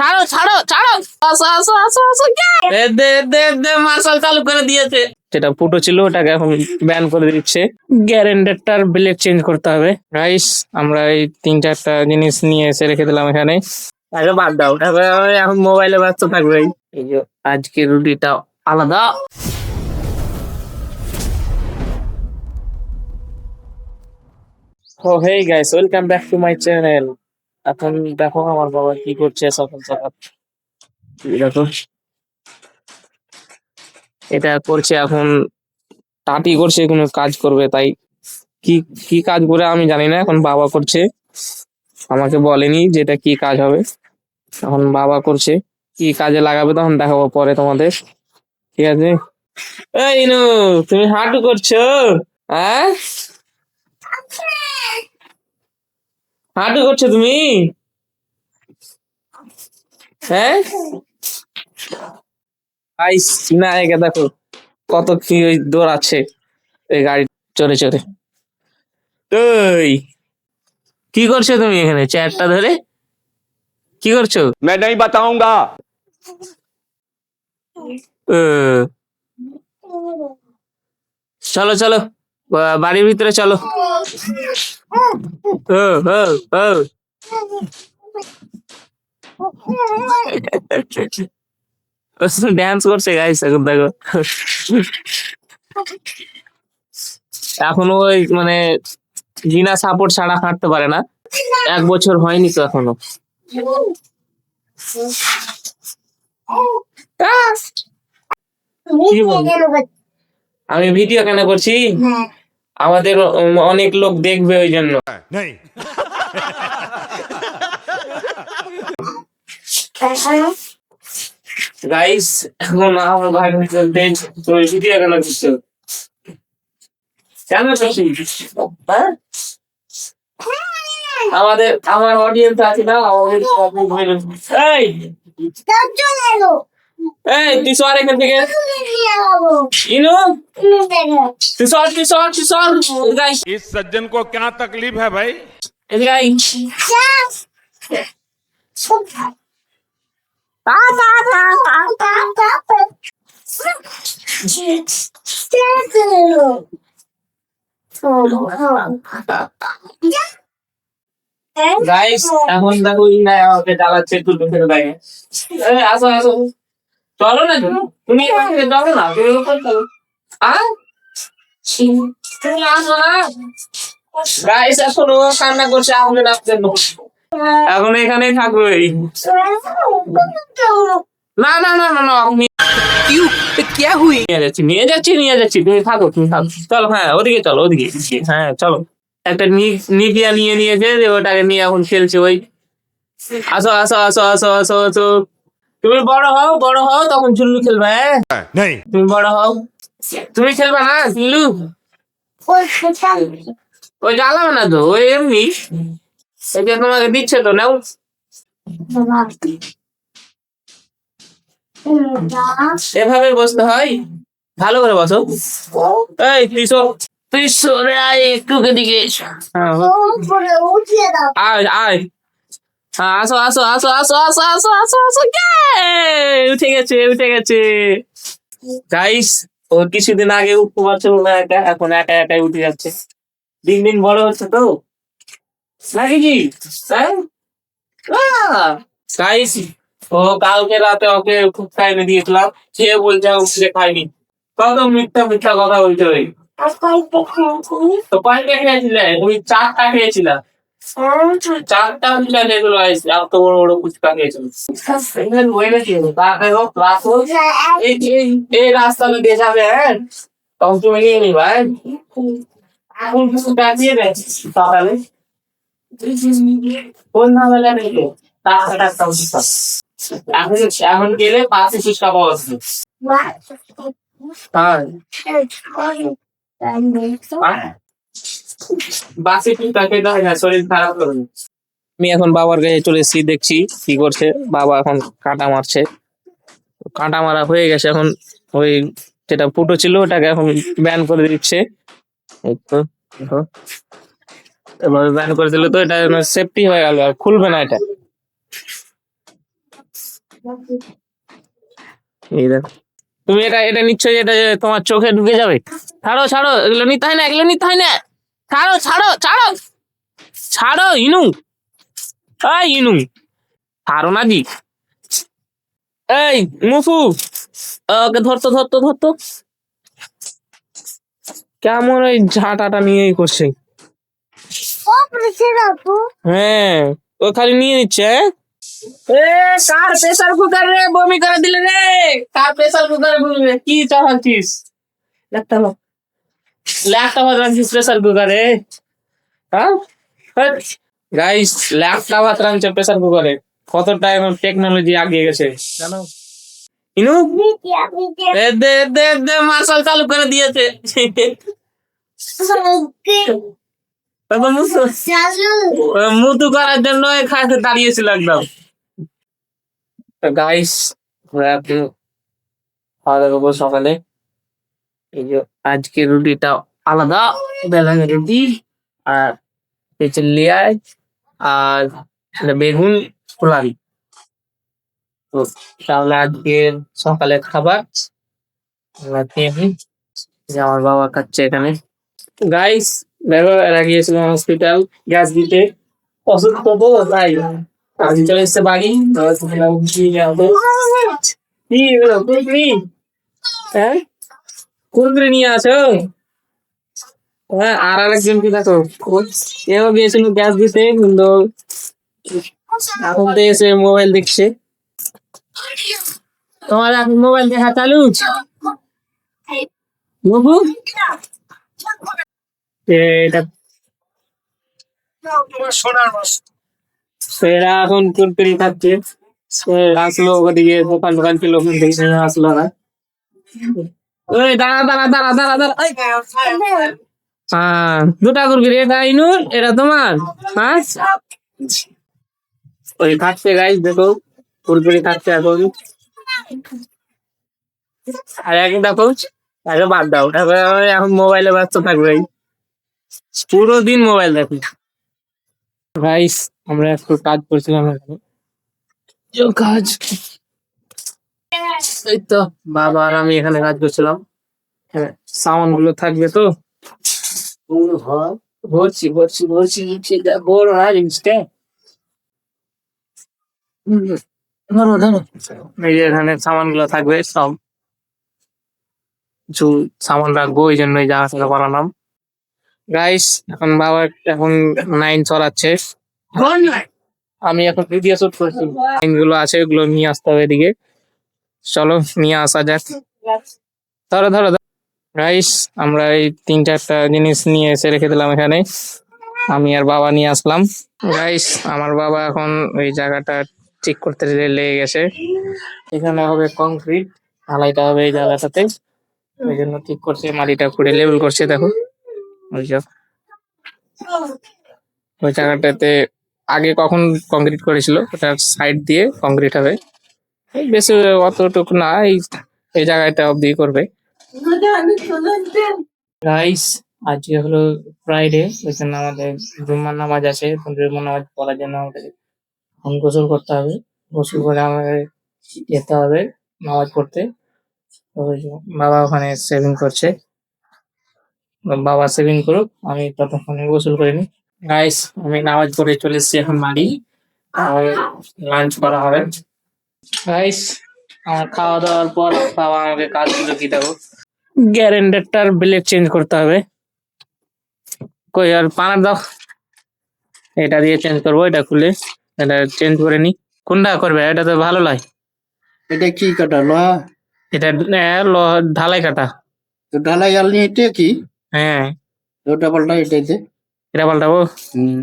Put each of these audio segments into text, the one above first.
ছাড়ো ছাড়ো ছাড়ো, আসো আসো আসো আসো। দে দে দে, মার্শাল চালু করে দিয়েছে। যেটা ফুটো ছিল ওটাকে এখন ব্যান করে দিচ্ছে। গ্যারেন্ডারটার ব্লেড চেঞ্জ করতে হবে। গাইস, আমরা এই 3-4টা জিনিস নিয়ে এসে রেখে দিলাম এখানে। আগে বাদ দাও, তারপরে এখন মোবাইলে ব্যস্ত থাকবে। এই যে আজকের রুটিটা আলাদা। Oh hey guys, welcome back to my channel. এখন দেখো আমার বাবা কি করছে সকাল সকাল। দেখো, এটা করছে এখন। টাটি করছে, কোনো কাজ করবে, তাই কি কি কাজ করে আমি জানি না, এখন বাবা করছে। আমাকে বলেনি যে এটা কি কাজ হবে, এখন বাবা করছে। কি কাজে লাগাবে তখন দেখাবো পরে তোমাদের, ঠিক আছে? এই ইনু, তুমি হাঁটু করছো? হ্যাঁ, হাঁটু করছো তুমি? হ্যাঁ, আইস না, একে দেখো কত কি দৌড়াচ্ছে এই গাড়ি চড়ে চড়ে। তুই কি করছো তুমি এখানে চেয়ারটা ধরে? কি করছো? मैं नहीं बताऊंगा। আহ, চলো চলো, বাড়ির ভিতরে চলো। ড্যান্স করছে গাইস, এখন দেখো। এখনো ওই মানে বিনা সাপোর্ট ছাড়া হাঁটতে পারে না। 1 বছর হয়নি তো এখনো। কি বল? আমি ভিডিও কেন করছি? আমাদের অনেক লোক দেখবে ওই জন্য। नहीं। গাইস, এখন আমার ভাই তুমি ভিডিও কেন করছো? কেন করছি? হ্যাঁ? আমার অডিয়েন্স আছে না, এই এই, তুই সর এখান থেকে। ইনু, তুই সর গাইস। इस सज्जन को क्या तकलीफ है भाई? এদিকে আই। গাইস, এখন দেখো ইনা আমাকে জ্বালাচ্ছে, তুলতে ফেলে দেখে। আসো আসো, চলো না তুমি এখান থেকে চলো না, তুমি ওখানে চলো। আহ? তুমি আসো না। গাইস, এখন ও কান্না করছে আমাকে ডাকছে না। এখন এখানেই থাকবে। না না না না না, আমি নিয়ে যাচ্ছি, তুমি থাকো তুমি থাকো। চলো, হ্যাঁ ওদিকে চলো, ওদিকে, হ্যাঁ চলো। একটা নিকিয়া নিয়ে নিয়েছে, যে ওটাকে নিয়ে এখন খেলছে ওই। আসো আসো আসো আসো আসো আসো। তুমি বড় হও তখন ঝুল্লু খেলবে, হ্যাঁ? नहीं। তুমি বড় হও, তুমি খেলবে না ঝুল্লু? ওই জ্বালাবে না তো, ওই এমনি এটা তোমাকে দিচ্ছে তো, নাও। এভাবে বসতে হয়, ভালো করে বসো। এই তুই সরে আয় একটু এদিকে। হ্যাঁ, আয় আয়। হ্যাঁ, আসো আসো আসো আসো আসো আসো আসো আসো। উঠে গেছে উঠে গেছে। গাইস, ও কিছুদিন আগে উঠতে পারছিল না একা, এখন একা একাই উঠে যাচ্ছে। দিন দিন বড় হচ্ছে তো, নাকি কি? হ্যাঁ, গাইস, ও কালকে রাতে ওকে খুব খাইয়ে দিয়েছিলাম, সে বলছে উঠে খাইনি। কত মিথ্যা মিথ্যা কথা বলছে ওই। তো কয়টা খেয়েছিলে? তুমি 4টা খেয়েছিলা। 4টা ফুচকা খেয়েছিল গাইস, এত বড় বড় ফুচকা খেয়েছিল। এখানে বই নাকি তাকে হোক ক্লাস হোক, এই রাস্তাটা দিয়ে যাবে, হ্যাঁ তখন তুমি নিয়ে নিবা, হ্যাঁ? এখন ফুচকা দিয়ে দেয় সকালে, কোন ঝামেলা নেই তো, টাকা ফুচকা। এখন এখন গেলে পাশে ফুচকা পাওয়া যাচ্ছে। হ্যাঁ, বাসে ফুচকা খেতে হয় না, শরীর খারাপ করবে। আমি এখন বাবার কাছে চলে এসেছি, দেখছি কি করছে বাবা। এখন কাঁটা মারছে, কাঁটা মারা হয়ে গেছে। এখন ওই যেটা ফুটো ছিল ওটাকে এখন ব্যান করে দিচ্ছে। এই তো দেখো, এভাবে ব্যান করে দিলে তো এটা সেফটি হয়ে গেল, আর খুলবে না এটা। এই দেখো, তুমি এটা এটা নিশ্চয়ই এটা যে তোমার চোখে ঢুকে যাবে। ছাড়ো ছাড়ো, এগুলো নিতে হয় না, এগুলো নিতে হয় না। ছাড়ো ছাড়ো ছাড়ো ছাড়ো ইনু, এই ইনু, ছাড়ো না জি। এই মুফু, ওকে ধরতো ধরতো ধরতো। কেমন ওই ঝাঁটাটা নিয়েই করছে। হ্যাঁ, ও খালি নিয়ে নিচ্ছে। এ কার প্রেসার কুকার রে, বমি করে দিলে রে। কার প্রেসার কুকার বলবে কি চাচ্ছিস? ল্যাপটপ, ল্যাপটপ রাখছিস প্রেসার কুকারে? হ্যাঁ গাইস, ল্যাপটপ রাখছে প্রেসার কুকারে। কতটা এখন টেকনোলজি আগিয়ে গেছে জানো? ইনু, এ দে দে দে, মার্শাল চালু করে দিয়েছে। তখন মুতু করার জন্য খাইতে দাঁড়িয়েছিল একদম। গাইস, আমরা এখন খাওয়া দাওয়া করবো সকালে। এই যে আজকে রুটিটা আলাদা, বেলানের রুটি, আর হচ্ছে লেয়ার, আর বেগুন পোলারি। তো তাহলে আজকের সকালের খাবার আমরা খেয়ে নিই। যে আমার বাবা খাচ্ছে এখানে। গাইস দেখো, এরা গিয়েছিলাম হসপিটাল গ্যাস দিতে, অসুস্থ তো তাই আজ চলে এসছে বাড়ি। কি হলো কুকুরি? হ্যাঁ, কুকুরি নিয়ে আসো। হ্যাঁ, আর আরেকজনকে দেখো, এও গিয়েছিল গ্যাস দিতে, কিন্তু এখন তো এসে মোবাইল দেখছে। তোমার এখন মোবাইল দেখা চালু বাবু? এটা এরা এখন কুরকুরি খাচ্ছে। সে আসলো ওদিকে, দোকান দোকান ছিল, ওখান থেকে সে আসলো না। ওই দাঁড়া দাঁড়া দাঁড়া দাঁড়া দাঁড়া, এই, হ্যাঁ দুটা কুরকুরি, এটা ইনুর, এটা তোমার। হ্যাঁ, ওই খাচ্ছে গাইস, দেখো কুরকুরি খাচ্ছে এখন। আর এক দেখো, আরে বাদ দাও, তারপরে এখন মোবাইলে ব্যস্ত থাকবে, পুরো দিন মোবাইল দেখি। গাইস, আমরা একটু কাজ করছিলাম এখানে, যে কাজ, এই তো বাবা আর আমি এখানে কাজ করছিলাম। সাউন্ড গুলো থাকবে তো, ভরছি ভরছি ভরছি, সেটা বড় না জিনিসটা। ধরো ধরো, এই যে এখানে সামান গুলো থাকবে সব, কিছু সামান রাখবো, ওই জন্য এই জায়গাটা বানালাম। গাইস, এখন বাবা এখন 9 চলাচ্ছে, আমি এখন ভিডিও শুট করছি। লাইন গুলো আছে, ওগুলো নিয়ে আসতে হবে এদিকে। চলো নিয়ে আসা যাক। ধরো ধরো গাইস, আমরা এই 3-4টা জিনিস নিয়ে এসে রেখে দিলাম এখানে, আমি আর বাবা নিয়ে আসলাম। গাইস, আমার বাবা এখন ওই জায়গাটা ঠিক করতে লেগে গেছে। এখানে হবে কংক্রিট, ঢালাইটা হবে এই জায়গাটাতে, ওই জন্য ঠিক করছে, মাটিটা খুঁড়ে লেভেল করছে। দেখো ওই যে ওই জায়গাটাতে আগে কখন কংক্রিট করেছিল, ওটার সাইড দিয়ে কংক্রিট হবে। এই বেশি অতটুকু না, এই এই জায়গাটা অব্দি করবে। গাইস, আজকে হলো ফ্রাইডে, ওই জন্য আমাদের জুম্মার নামাজ আছে। জুম্মার নামাজ পড়ার জন্য আমাদের এখন গোসল করতে হবে। গোসল করে আমাদের যেতে হবে নামাজ পড়তে। তো ওই যে বাবা ওখানে সেভিং করছে, বাবা সেভিং করুক, আমি ততক্ষণে গোসল করে নিই। গাইস, আমি নামাজ পড়ে চলে এসেছি এখন বাড়ি, আর লাঞ্চ করা হবে। গাইস, আমার খাওয়া দাওয়ার পর বাবা আমাকে কাজগুলো কি দেবো, গ্যারেন্ডারটার ব্লেড চেঞ্জ করতে হবে। কই আর পানার দাও, এটা দিয়ে চেঞ্জ করবো, এটা খুলে এটা চেঞ্জ করে নি। কোনটা করবে? এটা তো ভালো লাগে। এটা কি কাটা লোহা? এটা ঢালাই কাটা। তো ঢালাই আলনি এটা কি? হ্যাঁ, ওটা পাল্টা এটাতে। এটা পাল্টাবো। হুম।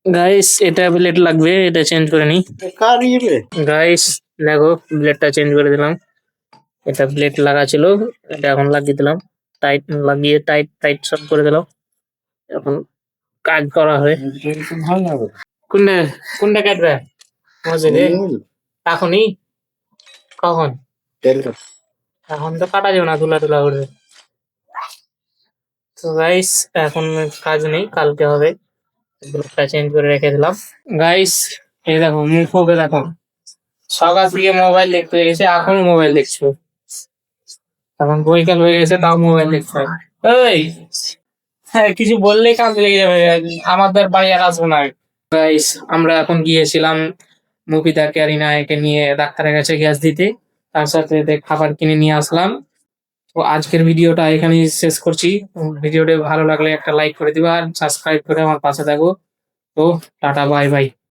গাইস, এটা ব্লেড লাগবে, এটা চেঞ্জ করে নি। কার ইয়ে? গাইস দেখো, ব্লেডটা চেঞ্জ করে দিলাম। এটা ব্লেড লাগা ছিল, এটা এখন লাগিয়ে দিলাম। টাইট লাগিয়ে টাইট টাইট সব করে দিলাম। এখন কাজ করা হয়। ভালো হবে। কোনটা কোনটা কাটবে? মজে রে, এখনই? কখন? এখন তো কাটা যাবে না, তুলা তুলা করে। তো গাইস, এখন কাজ নেই, কালকে হবে। ব্লগটা চেঞ্জ করে রেখে দিলাম। গাইস, এই দেখো মুখ হবে, দেখো সকাল থেকে মোবাইল দেখতে গেছে, এখনো মোবাইল দেখছো। এখন বৈকাল হয়ে গেছে, তাও মোবাইল দেখতে হয়। এই, হ্যাঁ, কিছু বললেই কাজ লেগে যাবে। আমাদের বাড়ি আর আসবো না। গাইস, আমরা এখন গিয়েছিলাম মুফিদা ক্যারিনা একে নিয়ে ডাক্তারের কাছে গ্যাস দিতে, তার সাথে খাবার কিনে নিয়ে আসলাম। তো আজকের ভিডিওটা এখানেই শেষ করছি। ভিডিওটা ভালো লাগলে একটা লাইক করে দিবা আর সাবস্ক্রাইব করে আমার পাশে থাকো। তো টাটা, বাই বাই।